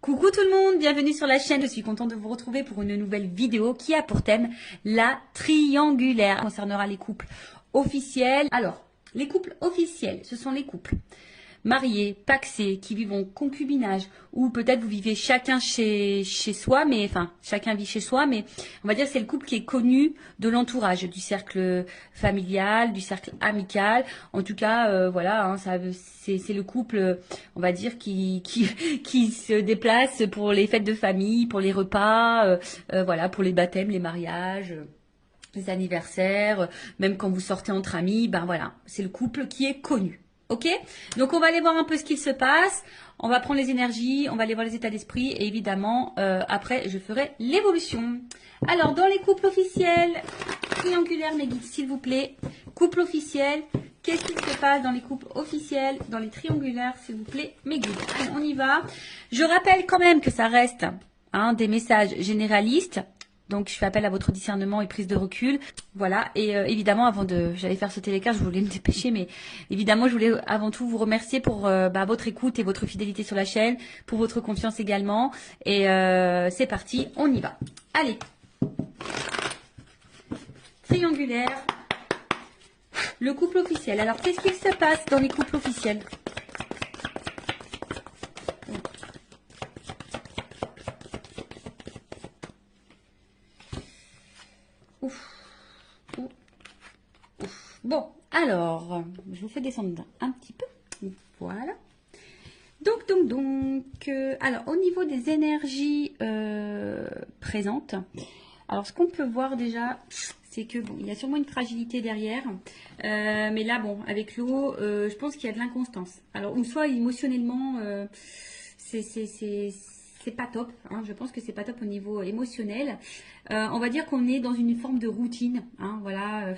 Coucou tout le monde, bienvenue sur la chaîne. Je suis contente de vous retrouver pour une nouvelle vidéo qui a pour thème la triangulaire. Elle concernera les couples officiels. Alors, les couples officiels, ce sont les couples mariés, pacsés, qui vivent en concubinage, ou peut-être vous vivez chacun chez soi, mais enfin chacun vit chez soi, mais on va dire que c'est le couple qui est connu de l'entourage, du cercle familial, du cercle amical. En tout cas, voilà, hein, c'est le couple, on va dire, qui se déplace pour les fêtes de famille, pour les repas, voilà, pour les baptêmes, les mariages. Les anniversaires, même quand vous sortez entre amis, ben voilà, c'est le couple qui est connu. Ok? Donc on va aller voir un peu ce qu'il se passe. On va prendre les énergies, on va aller voir les états d'esprit et évidemment, après, je ferai l'évolution. Alors, dans les couples officiels, triangulaire, mes guides, s'il vous plaît. Couple officiel, qu'est-ce qui se passe dans les couples officiels, dans les triangulaires, s'il vous plaît, mes guides. Allez, on y va. Je rappelle quand même que ça reste des messages généralistes. Donc, je fais appel à votre discernement et prise de recul. Voilà. Et évidemment, j'allais faire sauter les cartes, je voulais me dépêcher, mais évidemment, je voulais avant tout vous remercier pour votre écoute et votre fidélité sur la chaîne, pour votre confiance également. Et c'est parti, on y va. Allez. Triangulaire. Le couple officiel. Alors, qu'est-ce qu'il se passe dans les couples officiels ? Bon, alors, je vous fais descendre un petit peu. Voilà. Donc, alors, au niveau des énergies présentes, alors, ce qu'on peut voir déjà, c'est que, bon, il y a sûrement une fragilité derrière. Mais là, bon, avec l'eau, je pense qu'il y a de l'inconstance. Alors, ou soit émotionnellement, c'est pas top. Hein, je pense que c'est pas top au niveau émotionnel. On va dire qu'on est dans une forme de routine. Hein, voilà.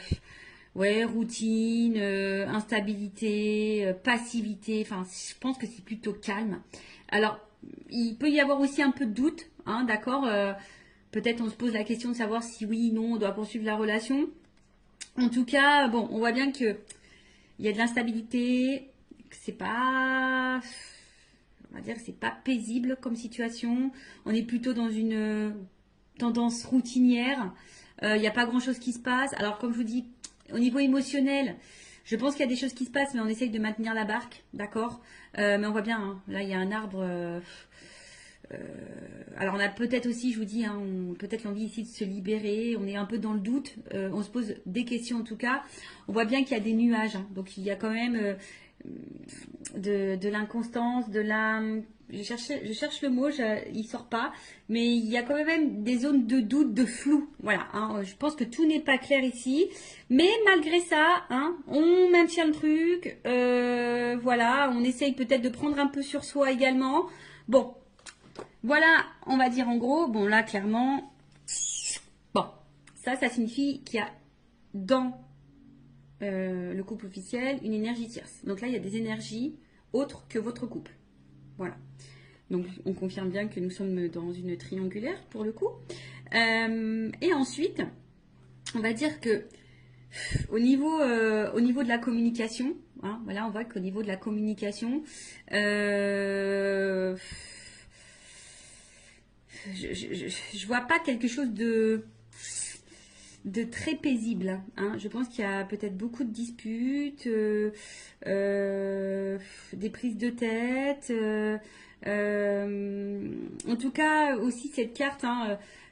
Ouais, routine, instabilité, passivité. Enfin, je pense que c'est plutôt calme. Alors, il peut y avoir aussi un peu de doute, hein, d'accord. Peut-être on se pose la question de savoir si oui, non, on doit poursuivre la relation. En tout cas, bon, on voit bien que il y a de l'instabilité, que c'est pas, on va dire, que c'est pas paisible comme situation. On est plutôt dans une tendance routinière. Il n'y a pas grand-chose qui se passe. Alors, comme je vous dis, au niveau émotionnel, je pense qu'il y a des choses qui se passent, mais on essaye de maintenir la barque, d'accord. Mais on voit bien, hein, là, il y a un arbre. Alors, on a peut-être aussi, je vous dis, hein, peut-être l'envie ici de se libérer. On est un peu dans le doute. On se pose des questions, en tout cas. On voit bien qu'il y a des nuages. Hein, donc, il y a quand même de l'inconstance, de la... Je cherche le mot, il sort pas, mais il y a quand même des zones de doute, de flou. Voilà, hein, je pense que tout n'est pas clair ici, mais malgré ça, hein, on maintient le truc. Voilà, on essaye peut-être de prendre un peu sur soi également. Bon, voilà, on va dire en gros. Bon, là, clairement, bon, ça signifie qu'il y a dans le couple officiel une énergie tierce. Donc là, il y a des énergies autres que votre couple. Voilà. Donc, on confirme bien que nous sommes dans une triangulaire pour le coup. Et ensuite, on va dire que au niveau de la communication, hein, voilà, on voit qu'au niveau de la communication, je vois pas quelque chose de très paisible. Hein. Je pense qu'il y a peut-être beaucoup de disputes, des prises de tête. En tout cas, aussi cette carte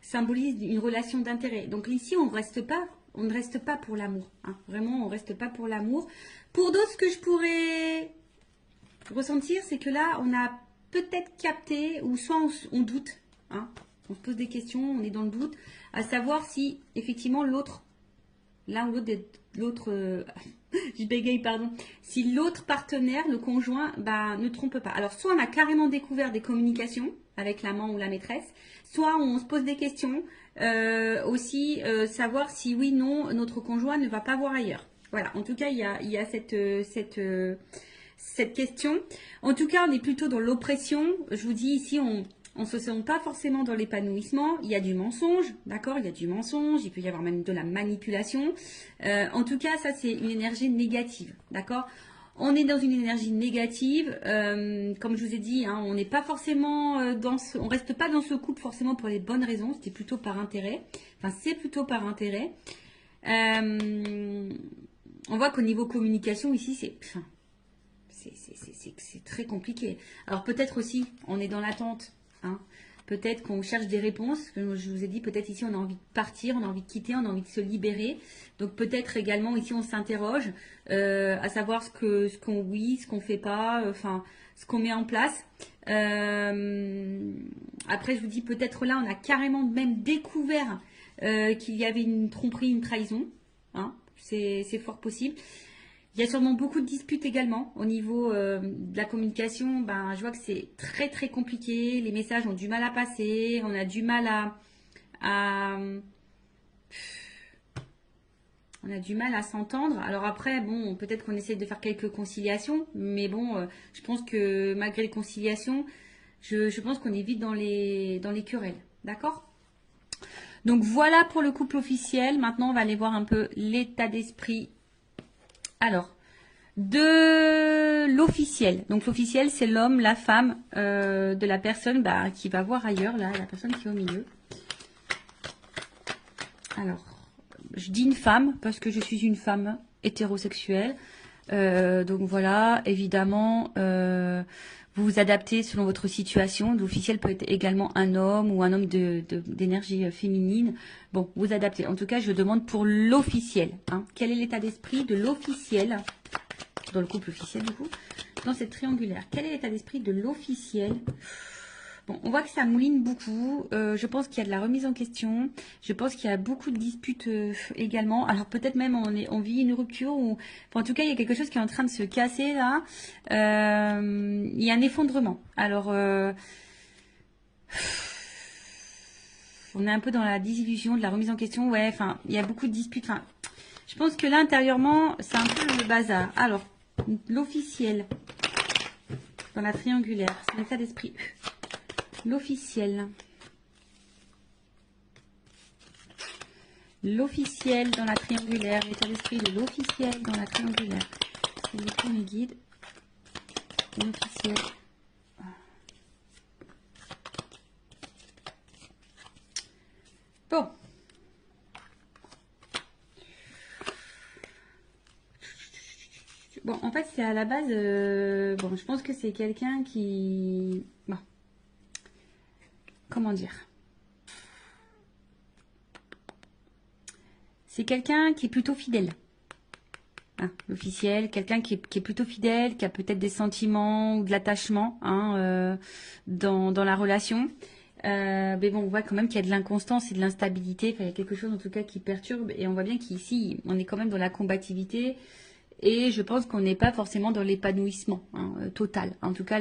symbolise une relation d'intérêt. Donc ici, on ne reste pas pour l'amour. Hein. Vraiment, on ne reste pas pour l'amour. Pour d'autres, ce que je pourrais ressentir, c'est que là, on a peut-être capté, ou soit on doute. Hein. On se pose des questions, on est dans le doute, à savoir si effectivement l'autre, l'un ou l'autre, je bégaye, pardon, si l'autre partenaire, le conjoint, ne trompe pas. Alors, soit on a carrément découvert des communications avec l'amant ou la maîtresse, soit on se pose des questions, aussi savoir si oui, non, notre conjoint ne va pas voir ailleurs. Voilà, en tout cas, il y a cette question. En tout cas, on est plutôt dans l'oppression. Je vous dis ici, on ne se sent pas forcément dans l'épanouissement. Il y a du mensonge, d'accord. Il y a du mensonge, il peut y avoir même de la manipulation. En tout cas, ça, c'est une énergie négative, d'accord. On est dans une énergie négative, comme je vous ai dit, hein, on n'est pas forcément on reste pas dans ce couple forcément pour les bonnes raisons, c'était plutôt par intérêt. Enfin, c'est plutôt par intérêt. On voit qu'au niveau communication ici, c'est très compliqué. Alors peut-être aussi, on est dans l'attente, hein. Peut-être qu'on cherche des réponses. Comme je vous ai dit, peut-être ici on a envie de partir, on a envie de quitter, on a envie de se libérer. Donc peut-être également ici on s'interroge à savoir ce qu'on fait pas, enfin ce qu'on met en place. Après je vous dis peut-être là on a carrément même découvert qu'il y avait une tromperie, une trahison. Hein, c'est fort possible. Il y a sûrement beaucoup de disputes également au niveau de la communication. Ben, je vois que c'est très très compliqué. Les messages ont du mal à passer. On a du mal on a du mal à s'entendre. Alors après, bon, peut-être qu'on essaie de faire quelques conciliations, mais bon, je pense que malgré les conciliations, je pense qu'on est vite dans les querelles. D'accord? Donc voilà pour le couple officiel. Maintenant, on va aller voir un peu l'état d'esprit. Alors, de l'officiel. Donc l'officiel, c'est l'homme, la femme de la personne qui va voir ailleurs, là, la personne qui est au milieu. Alors, je dis une femme parce que je suis une femme hétérosexuelle. Donc voilà, évidemment, vous vous adaptez selon votre situation. L'officiel peut être également un homme ou un homme d'énergie féminine. Bon, vous adaptez. En tout cas, je demande pour l'officiel. Hein. Quel est l'état d'esprit de l'officiel dans le couple officiel, du coup, dans cette triangulaire? Quel est l'état d'esprit de l'officiel? Bon, on voit que ça mouline beaucoup. Je pense qu'il y a de la remise en question. Je pense qu'il y a beaucoup de disputes également. Alors peut-être même on vit une rupture ou, enfin, en tout cas il y a quelque chose qui est en train de se casser là. Il y a un effondrement. Alors on est un peu dans la désillusion, de la remise en question. Ouais, enfin il y a beaucoup de disputes. Enfin, je pense que là intérieurement c'est un peu le bazar. Alors l'officiel dans la triangulaire, c'est l'état d'esprit. L'officiel. L'officiel dans la triangulaire. L'état d'esprit de l'officiel dans la triangulaire. C'est le premier guide. L'officiel. Bon. Bon, en fait, c'est à la base... bon, je pense que c'est quelqu'un qui... Bon. Comment dire? C'est quelqu'un qui est plutôt fidèle. Hein, l'officiel, quelqu'un qui est plutôt fidèle, qui a peut-être des sentiments ou de l'attachement hein, dans la relation. Mais bon, on voit quand même qu'il y a de l'inconstance et de l'instabilité. Enfin, il y a quelque chose en tout cas qui perturbe. Et on voit bien qu'ici, on est quand même dans la combativité. Et je pense qu'on n'est pas forcément dans l'épanouissement hein, total. En tout cas,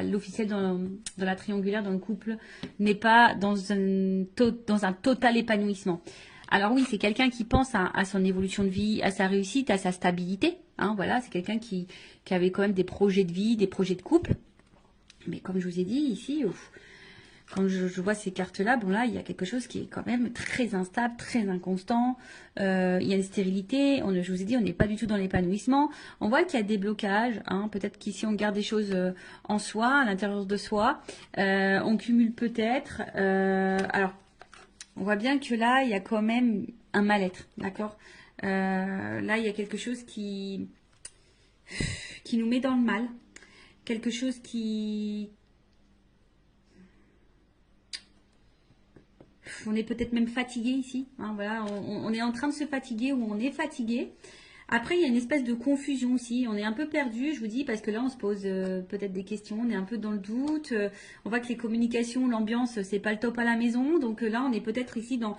l'officiel dans la triangulaire, dans le couple, n'est pas dans un total épanouissement. Alors oui, c'est quelqu'un qui pense à son évolution de vie, à sa réussite, à sa stabilité. Hein, voilà, c'est quelqu'un qui avait quand même des projets de vie, des projets de couple. Mais comme je vous ai dit ici, quand je vois ces cartes-là, bon là, il y a quelque chose qui est quand même très instable, très inconstant. Il y a une stérilité. Je vous ai dit, on n'est pas du tout dans l'épanouissement. On voit qu'il y a des blocages. Hein, peut-être qu'ici, on garde des choses en soi, à l'intérieur de soi. On cumule peut-être. Alors, on voit bien que là, il y a quand même un mal-être. D'accord là, il y a quelque chose qui nous met dans le mal. Quelque chose qui... On est peut-être même fatigué ici. Hein, voilà, on est en train de se fatiguer ou on est fatigué. Après, il y a une espèce de confusion aussi. On est un peu perdu, je vous dis, parce que là, on se pose peut-être des questions. On est un peu dans le doute. On voit que les communications, l'ambiance, c'est pas le top à la maison. Donc là, on est peut-être ici dans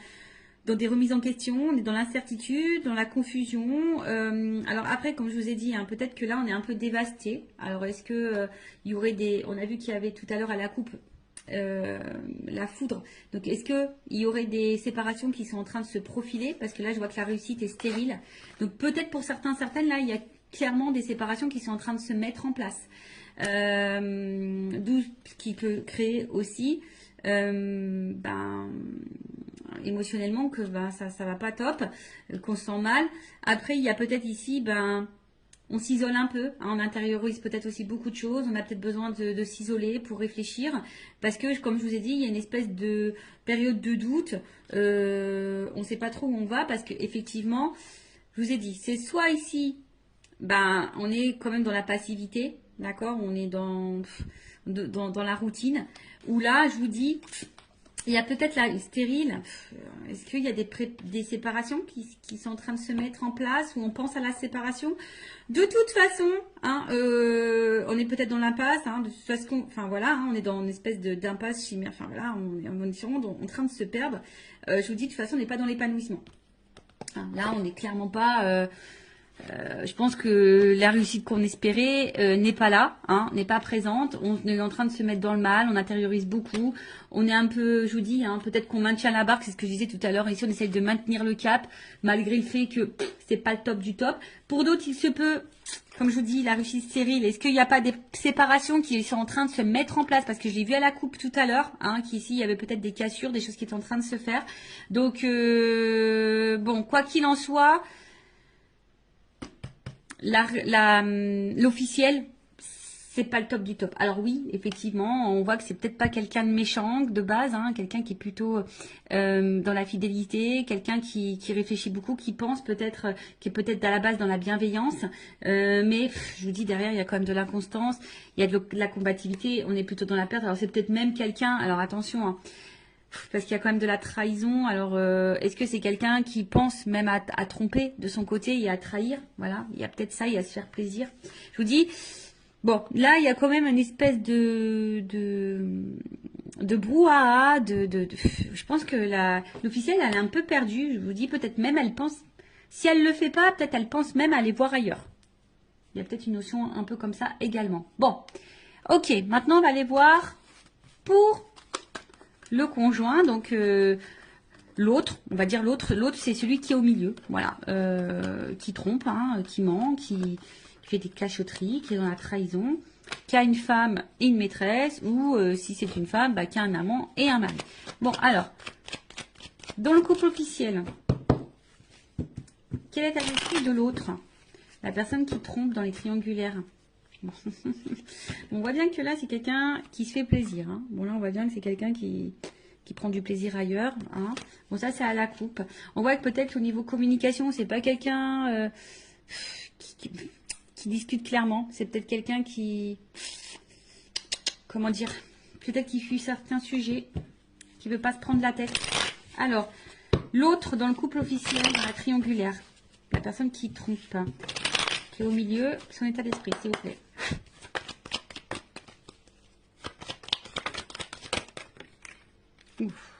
des remises en question. On est dans l'incertitude, dans la confusion. Alors après, comme je vous ai dit, hein, peut-être que là, on est un peu dévasté. Alors, est-ce que il y aurait des... On a vu qu'il y avait tout à l'heure à la coupe la foudre. Donc, est-ce qu'il y aurait des séparations qui sont en train de se profiler? Parce que là, je vois que la réussite est stérile. Donc, peut-être pour certaines, là, il y a clairement des séparations qui sont en train de se mettre en place. D'où ce qui peut créer aussi émotionnellement que ça va pas top, qu'on se sent mal. Après, il y a peut-être ici, on s'isole un peu, hein, on intériorise peut-être aussi beaucoup de choses, on a peut-être besoin de s'isoler pour réfléchir, parce que comme je vous ai dit, il y a une espèce de période de doute, on ne sait pas trop où on va, parce qu'effectivement, je vous ai dit, c'est soit ici, ben, on est quand même dans la passivité, d'accord, on est dans la routine, où là, je vous dis, il y a peut-être la stérile. Est-ce qu'il y a des séparations qui sont en train de se mettre en place, ou on pense à la séparation? De toute façon, hein, on est peut-être dans l'impasse. Hein, de toute façon, enfin voilà, hein, on est dans une espèce d'impasse chimère. Enfin voilà, on est sûrement en train de se perdre. Je vous dis, de toute façon, on n'est pas dans l'épanouissement. Hein, là, on n'est clairement pas. Je pense que la réussite qu'on espérait n'est pas là, hein, n'est pas présente. On est en train de se mettre dans le mal, on intériorise beaucoup. On est un peu, je vous dis, hein, peut-être qu'on maintient la barque, c'est ce que je disais tout à l'heure. Ici, on essaye de maintenir le cap, malgré le fait que c'est pas le top du top. Pour d'autres, il se peut, comme je vous dis, la réussite stérile. Est-ce qu'il n'y a pas des séparations qui sont en train de se mettre en place? Parce que j'ai vu à la coupe tout à l'heure, hein, qu'ici, il y avait peut-être des cassures, des choses qui étaient en train de se faire. Donc, bon, quoi qu'il en soit, l'officiel, c'est pas le top du top. Alors oui, effectivement, on voit que c'est peut-être pas quelqu'un de méchant de base, hein, quelqu'un qui est plutôt dans la fidélité, quelqu'un qui réfléchit beaucoup, qui pense peut-être, qui est peut-être à la base dans la bienveillance, mais je vous dis, derrière, il y a quand même de l'inconstance, il y a de la combativité, on est plutôt dans la perte. Alors c'est peut-être même quelqu'un, alors attention, hein, parce qu'il y a quand même de la trahison. Alors, est-ce que c'est quelqu'un qui pense même à tromper de son côté et à trahir? Voilà, il y a peut-être ça, il y a se faire plaisir. Je vous dis, bon, là, il y a quand même une espèce de brouhaha, je pense que l'officielle, elle est un peu perdue. Je vous dis, peut-être même, elle pense, si elle le fait pas, peut-être elle pense même à aller voir ailleurs. Il y a peut-être une notion un peu comme ça également. Bon, ok, maintenant, on va aller voir pour le conjoint, donc l'autre, on va dire l'autre c'est celui qui est au milieu, voilà, qui trompe, hein, qui ment, qui fait des cachotteries, qui est dans la trahison, qui a une femme et une maîtresse, ou si c'est une femme, bah, qui a un amant et un mari. Bon, alors, dans le couple officiel, quelle est l'attitude de l'autre? La personne qui trompe dans les triangulaires. Bon. On voit bien que là, c'est quelqu'un qui se fait plaisir. Hein. Bon, là, on voit bien que c'est quelqu'un qui prend du plaisir ailleurs. Hein. Bon, ça, c'est à la coupe. On voit que peut-être au niveau communication, c'est pas quelqu'un qui discute clairement. C'est peut-être quelqu'un qui... Comment dire? Peut-être qui fuit certains sujets, qui veut pas se prendre la tête. Alors, l'autre dans le couple officiel, dans la triangulaire, la personne qui trompe, qui est au milieu, son état d'esprit, s'il vous plaît. Ouf.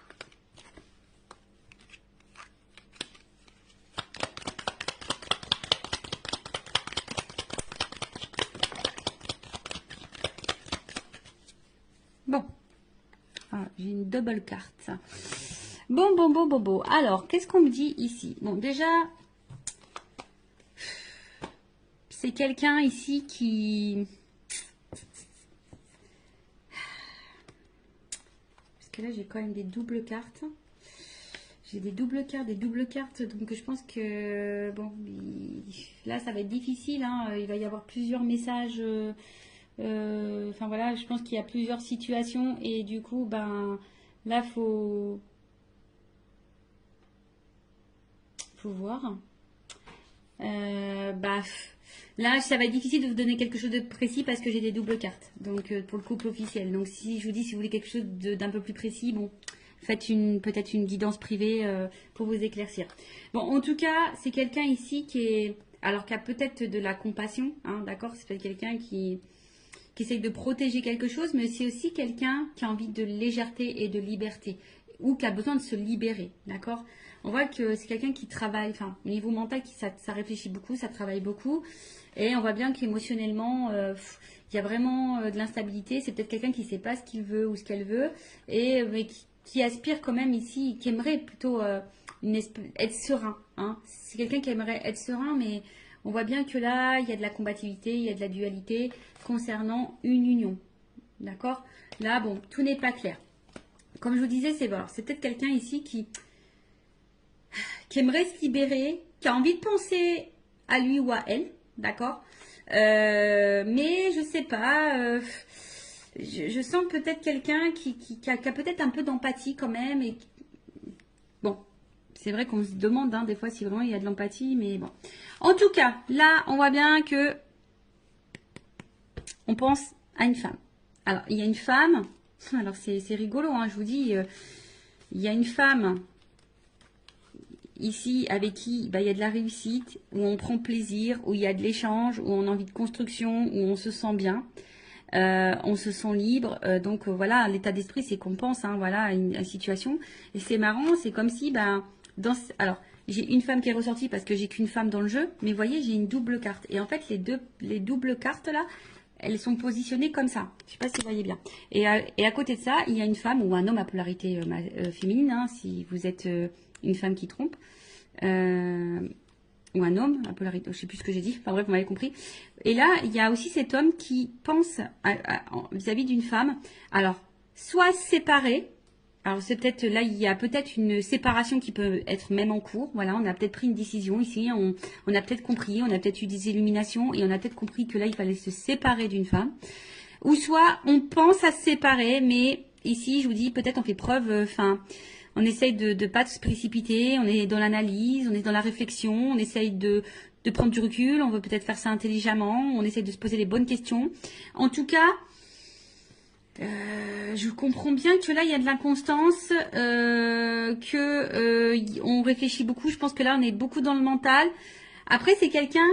Bon. Ah, j'ai une double carte. Bon. Alors, qu'est-ce qu'on me dit ici? Bon, déjà, c'est quelqu'un ici qui... Parce que là, j'ai quand même des doubles cartes. J'ai des doubles cartes. Donc, je pense que... Bon, là, ça va être difficile. Hein. Il va y avoir plusieurs messages... Enfin, voilà, je pense qu'il y a plusieurs situations. Et du coup, ben... Là, faut voir. Là, ça va être difficile de vous donner quelque chose de précis parce que j'ai des doubles cartes. Donc, pour le couple officiel. Donc, si je vous dis, si vous voulez quelque chose d'un peu plus précis, bon, faites peut-être une guidance privée pour vous éclaircir. Bon, en tout cas, c'est quelqu'un ici qui a peut-être de la compassion, hein, d'accord? C'est peut-être quelqu'un qui essaye de protéger quelque chose, mais c'est aussi quelqu'un qui a envie de légèreté et de liberté, ou qui a besoin de se libérer, d'accord? On voit que c'est quelqu'un qui travaille, enfin, au niveau mental, ça réfléchit beaucoup, ça travaille beaucoup, et on voit bien qu'émotionnellement, il y a vraiment de l'instabilité. C'est peut-être quelqu'un qui ne sait pas ce qu'il veut ou ce qu'elle veut, mais qui aspire quand même ici, qui aimerait plutôt être serein, hein? C'est quelqu'un qui aimerait être serein, mais... On voit bien que là, il y a de la combativité, il y a de la dualité concernant une union. D'accord? Là, bon, tout n'est pas clair. Comme je vous disais, c'est peut-être quelqu'un ici qui aimerait se libérer, qui a envie de penser à lui ou à elle. D'accord? Mais je sais pas. Je sens peut-être quelqu'un qui a peut-être un peu d'empathie quand même. Et bon, c'est vrai qu'on se demande des fois si vraiment il y a de l'empathie, mais bon. En tout cas, là, on voit bien que on pense à une femme. Alors, il y a une femme. Alors, c'est rigolo, je vous dis. Il y a une femme ici avec qui il y a de la réussite, où on prend plaisir, où il y a de l'échange, où on a envie de construction, où on se sent bien. On se sent libre, donc voilà, l'état d'esprit c'est qu'on pense, voilà, à une situation. Et c'est marrant, c'est comme si, alors j'ai une femme qui est ressortie parce que j'ai qu'une femme dans le jeu, mais vous voyez, j'ai une double carte. Et en fait, les doubles cartes là, elles sont positionnées comme ça. Je sais pas si vous voyez bien. Et à côté de ça, il y a une femme ou un homme à polarité féminine, si vous êtes une femme qui trompe. Ou un homme, à polarité, je sais plus ce que j'ai dit, enfin bref, vous m'avez compris. Et là, il y a aussi cet homme qui pense vis-à-vis d'une femme, alors, soit séparé, alors c'est peut-être, là, il y a peut-être une séparation qui peut être même en cours, voilà, on a peut-être pris une décision ici, on a peut-être compris, on a peut-être eu des illuminations, et on a peut-être compris que là, il fallait se séparer d'une femme, ou soit on pense à se séparer, mais ici, je vous dis, peut-être on fait preuve, on essaye de ne pas se précipiter, on est dans l'analyse, on est dans la réflexion, on essaye de prendre du recul, on veut peut-être faire ça intelligemment, on essaye de se poser les bonnes questions. En tout cas, je comprends bien que là, il y a de l'inconstance, on réfléchit beaucoup. Je pense que là, on est beaucoup dans le mental. Après, c'est quelqu'un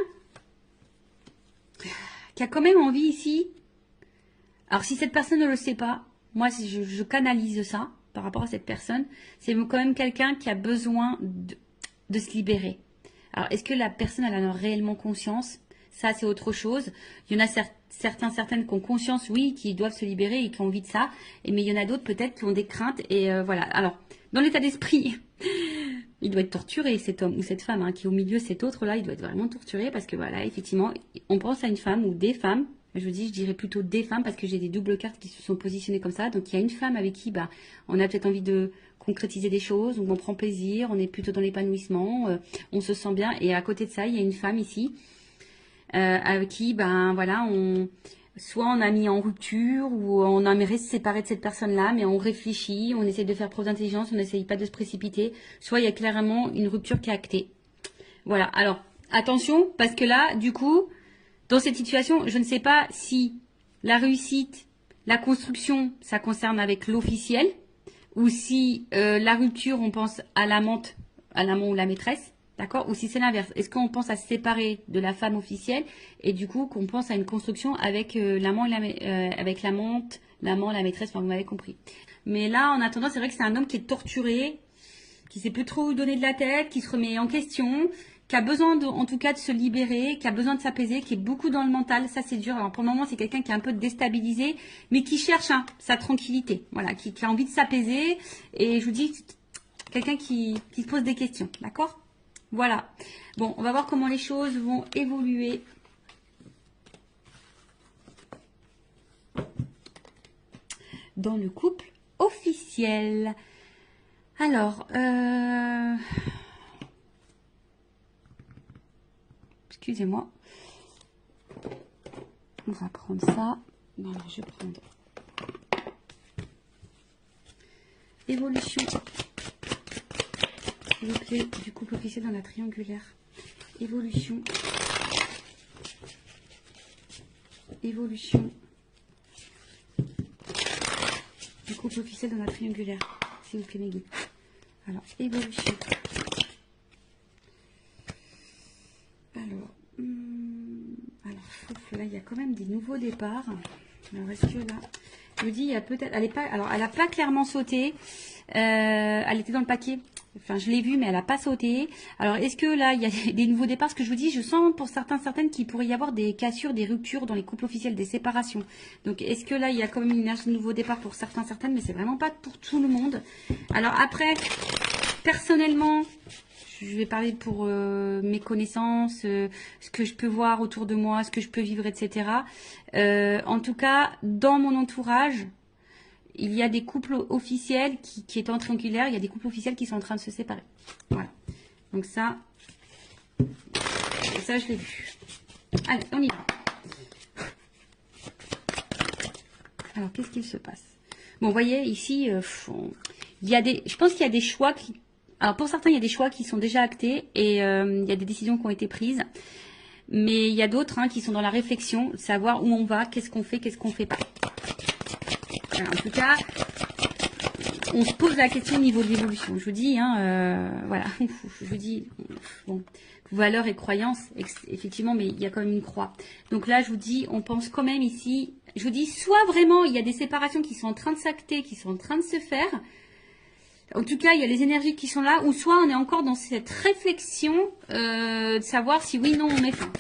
qui a quand même envie ici. Alors, si cette personne ne le sait pas, moi, je canalise ça par rapport à cette personne, c'est quand même quelqu'un qui a besoin de se libérer. Alors, est-ce que la personne elle en a réellement conscience? Ça, c'est autre chose. Il y en a certaines qui ont conscience, oui, qui doivent se libérer et qui ont envie de ça. Mais il y en a d'autres peut-être qui ont des craintes. Et voilà. Alors, dans l'état d'esprit, il doit être torturé, cet homme ou cette femme qui est au milieu, cet autre-là, il doit être vraiment torturé parce que voilà, effectivement, on pense à une femme ou des femmes. Je dirais plutôt des femmes parce que j'ai des doubles cartes qui se sont positionnées comme ça. Donc, il y a une femme avec qui on a peut-être envie de concrétiser des choses, donc on prend plaisir, on est plutôt dans l'épanouissement, on se sent bien. Et à côté de ça, il y a une femme ici avec qui, voilà, soit on a mis en rupture ou on aimerait se séparer de cette personne-là, mais on réfléchit, on essaie de faire preuve d'intelligence, on n'essaye pas de se précipiter. Soit il y a clairement une rupture qui est actée. Voilà. Alors, attention, parce que là, du coup, dans cette situation, je ne sais pas si la réussite, la construction, ça concerne avec l'officiel, ou si la rupture, on pense à l'amant ou la maîtresse, d'accord? Ou si c'est l'inverse. Est-ce qu'on pense à se séparer de la femme officielle et du coup qu'on pense à une construction avec l'amant avec l'amante, l'amant, la maîtresse, enfin vous m'avez compris. Mais là, en attendant, c'est vrai que c'est un homme qui est torturé, qui sait plus trop où donner de la tête, qui se remet en question, qui a besoin en tout cas de se libérer, qui a besoin de s'apaiser, qui est beaucoup dans le mental. Ça, c'est dur. Alors, pour le moment, c'est quelqu'un qui est un peu déstabilisé, mais qui cherche sa tranquillité. Voilà, qui a envie de s'apaiser. Et je vous dis, quelqu'un qui se pose des questions. D'accord? Voilà. Bon, on va voir comment les choses vont évoluer. Dans le couple officiel. Alors, excusez-moi. On va prendre ça. Voilà, je vais prendre évolution, s'il vous plaît, du couple officiel dans la triangulaire. Évolution. Évolution du couple officiel dans la triangulaire. S'il vous plaît, mes guides. Alors, évolution. Là, il y a quand même des nouveaux départs. Alors, est-ce que là, je vous dis, il y a peut-être, elle n'a pas clairement sauté. Elle était dans le paquet. Enfin, je l'ai vue, mais elle n'a pas sauté. Alors, est-ce que là, il y a des nouveaux départs? Ce que je vous dis, je sens pour certaines qu'il pourrait y avoir des cassures, des ruptures dans les couples officiels, des séparations. Donc, est-ce que là, il y a quand même une énergie de nouveau départ pour certaines, mais c'est vraiment pas pour tout le monde. Alors, après, personnellement, je vais parler pour mes connaissances, ce que je peux voir autour de moi, ce que je peux vivre, etc. En tout cas, dans mon entourage, il y a des couples officiels qui étaient en triangulaire, il y a des couples officiels qui sont en train de se séparer. Voilà. Donc ça je l'ai vu. Allez, on y va. Alors, qu'est-ce qu'il se passe? Bon, vous voyez, ici, il y a je pense qu'il y a des choix qui... Alors, pour certains, il y a des choix qui sont déjà actés et il y a des décisions qui ont été prises. Mais il y a d'autres qui sont dans la réflexion, savoir où on va, qu'est-ce qu'on fait pas. Alors, en tout cas, on se pose la question au niveau de l'évolution. Je vous dis, voilà, je vous dis, bon, valeurs et croyances, effectivement, mais il y a quand même une croix. Donc là, je vous dis, on pense quand même ici, je vous dis, soit vraiment, il y a des séparations qui sont en train de s'acter, qui sont en train de se faire. En tout cas, il y a les énergies qui sont là, ou soit on est encore dans cette réflexion de savoir si oui, non, on met fin.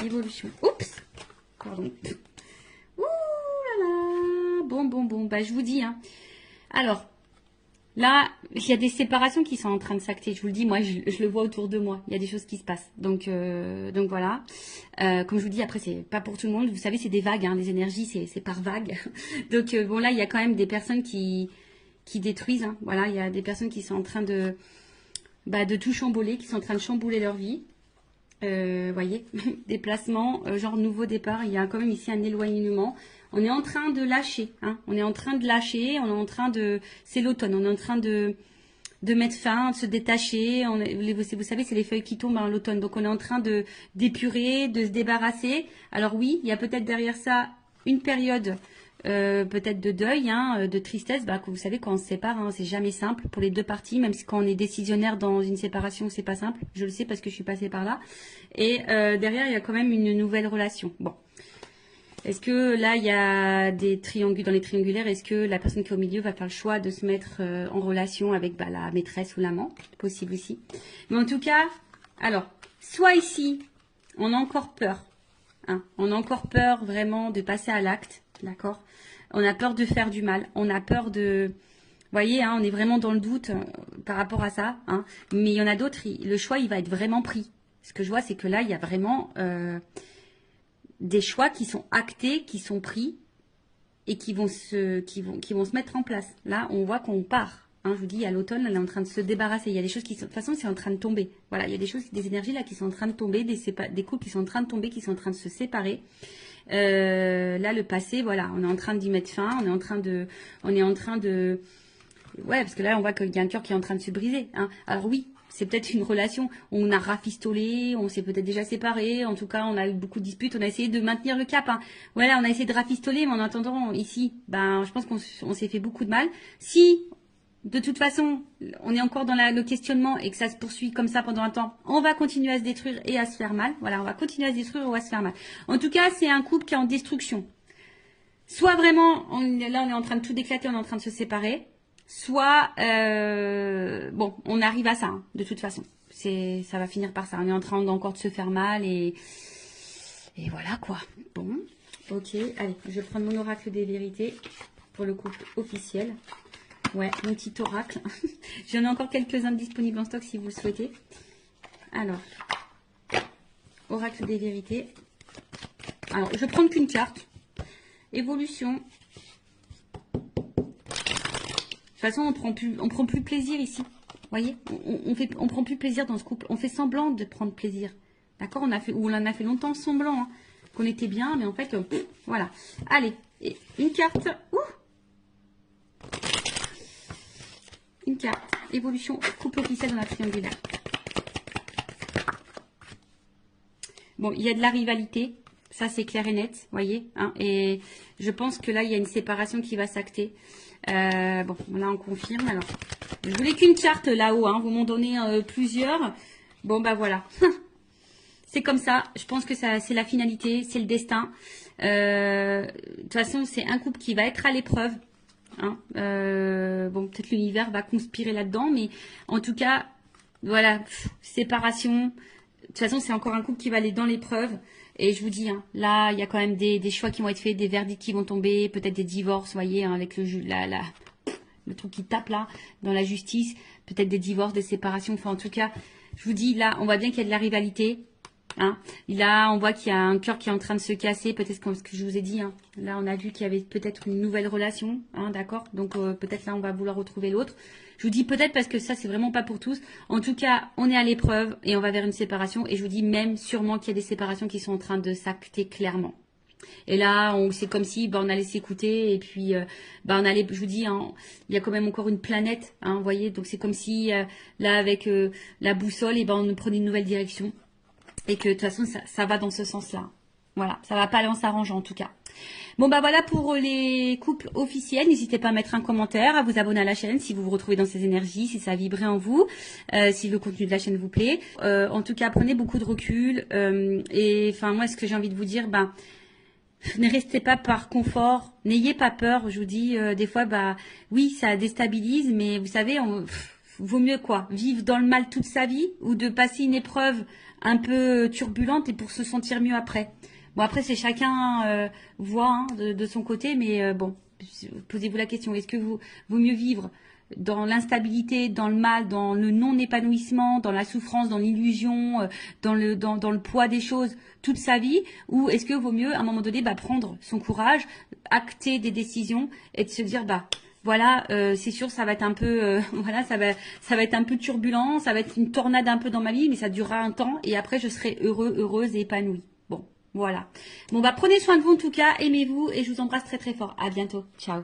Évolution. Oups. Pardon. Ouh là là. Bon. Bah, je vous dis. Alors, là, il y a des séparations qui sont en train de s'acter. Je vous le dis, moi, je le vois autour de moi. Il y a des choses qui se passent. Donc voilà. Comme je vous dis, après, c'est pas pour tout le monde. Vous savez, c'est des vagues. Les énergies, c'est par vagues. Donc, bon, là, il y a quand même des personnes qui détruisent. Voilà, il y a des personnes qui sont en train de tout chambouler, qui sont en train de chambouler leur vie. Voyez, déplacement, genre nouveau départ. Il y a quand même ici un éloignement. On est en train de lâcher, on est en train de lâcher, on est en train de, c'est l'automne, on est en train de mettre fin, de se détacher. Vous savez, c'est les feuilles qui tombent à l'automne, donc on est en train de d'épurer, de se débarrasser. Alors oui, il y a peut-être derrière ça une période peut-être de deuil, de tristesse. Que vous savez, quand on se sépare, c'est jamais simple pour les deux parties, même si quand on est décisionnaire dans une séparation, c'est pas simple. Je le sais parce que je suis passée par là. Et derrière, il y a quand même une nouvelle relation. Bon. Est-ce que là, il y a des triangulaires, dans les triangulaires, est-ce que la personne qui est au milieu va faire le choix de se mettre en relation avec la maîtresse ou l'amant? Possible aussi. Mais en tout cas, alors, soit ici, on a encore peur. On a encore peur vraiment de passer à l'acte, d'accord? On a peur de faire du mal. On a peur de... Vous voyez, on est vraiment dans le doute par rapport à ça. Mais il y en a d'autres, le choix, il va être vraiment pris. Ce que je vois, c'est que là, il y a vraiment... des choix qui sont actés, qui sont pris et qui vont se mettre en place. Là, on voit qu'on part. Je vous dis, à l'automne, elle est en train de se débarrasser. Il y a des choses qui sont... De toute façon, c'est en train de tomber. Voilà, il y a des choses, des énergies là qui sont en train de tomber, des couples qui sont en train de tomber, qui sont en train de se séparer. Là, le passé, voilà, on est en train d'y mettre fin. On est en train de... Ouais, parce que là, on voit qu'il y a un cœur qui est en train de se briser. Alors oui, c'est peut-être une relation, on a rafistolé, on s'est peut-être déjà séparés, en tout cas on a eu beaucoup de disputes, on a essayé de maintenir le cap. Voilà, on a essayé de rafistoler, mais en attendant, ici, je pense qu'on s'est fait beaucoup de mal. Si, de toute façon, on est encore dans le questionnement et que ça se poursuit comme ça pendant un temps, on va continuer à se détruire et à se faire mal. Voilà, on va continuer à se détruire ou à se faire mal. En tout cas, c'est un couple qui est en destruction. Soit vraiment, là on est en train de tout éclater, on est en train de se séparer. Soit, bon, on arrive à ça, de toute façon. Ça va finir par ça. On est en train encore de se faire mal et voilà quoi. Bon, ok. Allez, je vais prendre mon oracle des vérités pour le couple officiel. Ouais, mon petit oracle. J'en ai encore quelques-uns disponibles en stock si vous le souhaitez. Alors, oracle des vérités. Alors, je vais prendre qu'une carte. Évolution. De toute façon, on prend plus plaisir ici. Vous voyez, on prend plus plaisir dans ce couple. On fait semblant de prendre plaisir. D'accord, on en a fait longtemps semblant qu'on était bien, mais en fait, voilà. Allez, et une carte. Une carte. Évolution couple officiel dans la triangulaire. Bon, il y a de la rivalité. Ça, c'est clair et net, voyez. Et je pense que là, il y a une séparation qui va s'acter. Bon, là, on confirme. Alors, je voulais qu'une carte là-haut. Vous m'en donnez plusieurs. Bon, voilà. C'est comme ça. Je pense que c'est la finalité. C'est le destin. De toute façon, c'est un couple qui va être à l'épreuve. Bon, peut-être l'univers va conspirer là-dedans. Mais en tout cas, voilà. Séparation. De toute façon, c'est encore un couple qui va aller dans l'épreuve. Et je vous dis, là, il y a quand même des choix qui vont être faits, des verdicts qui vont tomber, peut-être des divorces, voyez, avec le truc qui tape là, dans la justice, peut-être des divorces, des séparations. Enfin, en tout cas, je vous dis, là, on voit bien qu'il y a de la rivalité. Là, on voit qu'il y a un cœur qui est en train de se casser, peut-être comme ce que je vous ai dit. Là, on a vu qu'il y avait peut-être une nouvelle relation, d'accord. Donc, peut-être là, on va vouloir retrouver l'autre. Je vous dis peut-être parce que ça, c'est vraiment pas pour tous. En tout cas, on est à l'épreuve et on va vers une séparation. Et je vous dis même sûrement qu'il y a des séparations qui sont en train de s'acter clairement. Et là, c'est comme si on allait s'écouter et puis on allait, je vous dis, hein, il y a quand même encore une planète, hein, vous voyez. Donc c'est comme si là avec la boussole, et on prenait une nouvelle direction et que de toute façon ça va dans ce sens-là. Voilà, ça va pas aller en s'arrangeant en tout cas. Bon voilà pour les couples officiels. N'hésitez pas à mettre un commentaire, à vous abonner à la chaîne si vous vous retrouvez dans ces énergies, si ça a vibré en vous, si le contenu de la chaîne vous plaît. En tout cas, prenez beaucoup de recul. Et enfin moi, ce que j'ai envie de vous dire, ne restez pas par confort, n'ayez pas peur. Je vous dis, des fois, oui, ça déstabilise, mais vous savez, vaut mieux quoi, vivre dans le mal toute sa vie ou de passer une épreuve un peu turbulente et pour se sentir mieux après. Bon, après, c'est chacun voit de son côté, mais bon, posez-vous la question, est-ce que vaut mieux vivre dans l'instabilité, dans le mal, dans le non-épanouissement, dans la souffrance, dans l'illusion, dans le poids des choses toute sa vie, ou est-ce que vaut mieux à un moment donné prendre son courage, acter des décisions et de se dire voilà, c'est sûr, ça va être un peu, voilà, ça va être un peu turbulent, ça va être une tornade un peu dans ma vie, mais ça durera un temps et après je serai heureuse et épanouie. Bon, voilà. Bon prenez soin de vous en tout cas, aimez-vous et je vous embrasse très très fort. À bientôt, ciao.